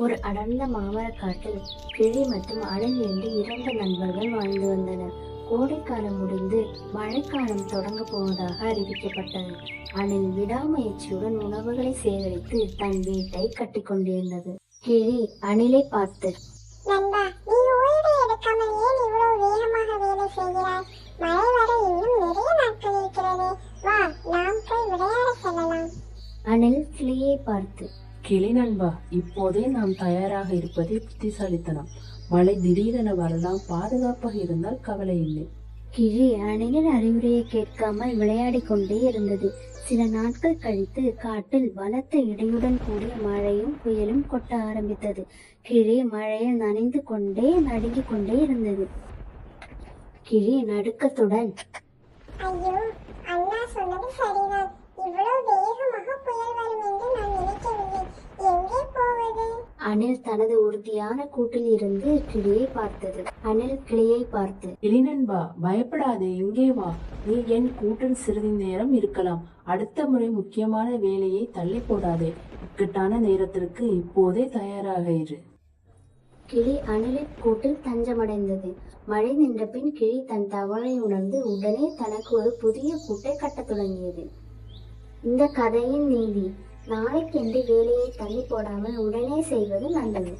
ஒரு அடர்ந்த மாமரக் காட்டில் கிளி மற்றும் அணில் என்று இரண்டு நண்பர்கள் வாழ்ந்து வந்தனர். கோடைக்காலம் முடிந்து மழைக்காலம் தொடங்க போவதாக அறிவிக்கப்பட்டது. அணில் விடாமுயற்சியுடன் உணவுகளை சேகரித்து தன் வீட்டை கட்டிக்கொண்டிருந்தது. கிளி அணிலை பார்த்து, நண்பா, நீ ஓய்வு எடுக்காமல் ஏன் இவ்வளவு வேகமாக வேலை செய்கிறாய்? மழை வர இன்னும் நிறைய நாட்கள் இருக்கிறது. வா, நாம் போய் விளையாட செல்லலாம். அணில் கிளியை பார்த்து, கிளி நண்பா, இப்போதே நாம் தயாராக இருப்பதே புத்திசாலித்தனம். மழை திடீரென வரலாம், பாதுகாப்பாக இருந்தால் கவலை இல்லை. கிளி அணிலின் அறிவுரையை கேட்காமல் விளையாடிக் கொண்டே இருந்தது. சில நாட்கள் கழித்து காட்டில் பலத்த இடியுடன் கூடிய மழையும் புயலும் கொட்ட ஆரம்பித்தது. கிளி மழையில் நனைந்து கொண்டே நடுங்கிக் கொண்டே இருந்தது. கிளி நடுக்கத்துடன், ஐயோ, அண்ணா சொன்னது சரிதான். இவ்வளவு வேகமாக புயல் வரும் என்று நான் நினைக்கவில்லை. எங்கே போவது? அணில் தனது உறுதியான கூட்டில் இருந்து கிளியை பார்த்தது. அணில் கிளியை பார்த்து, கிளி நண்பா, பயப்படாதே, இங்கே வா. நீ என் கூட்டில் சிறிது நேரம் இருக்கலாம். அடுத்த முறை முக்கியமான வேலையை தள்ளி போடாதே. இக்கட்டான நேரத்திற்கு இப்போதே தயாராக இரு. கிளி அணிலின் கூட்டில் தஞ்சமடைந்தது. மழை நின்ற பின் கிளி தன் தவறை உணர்ந்து உடனே தனக்கு ஒரு புதிய கூட்டை கட்டத் தொடங்கியது. இந்த கதையின் நீதி: நாளைக்கென்று வேலையை தள்ளி போடாமல் உடனே செய்வது நல்லது.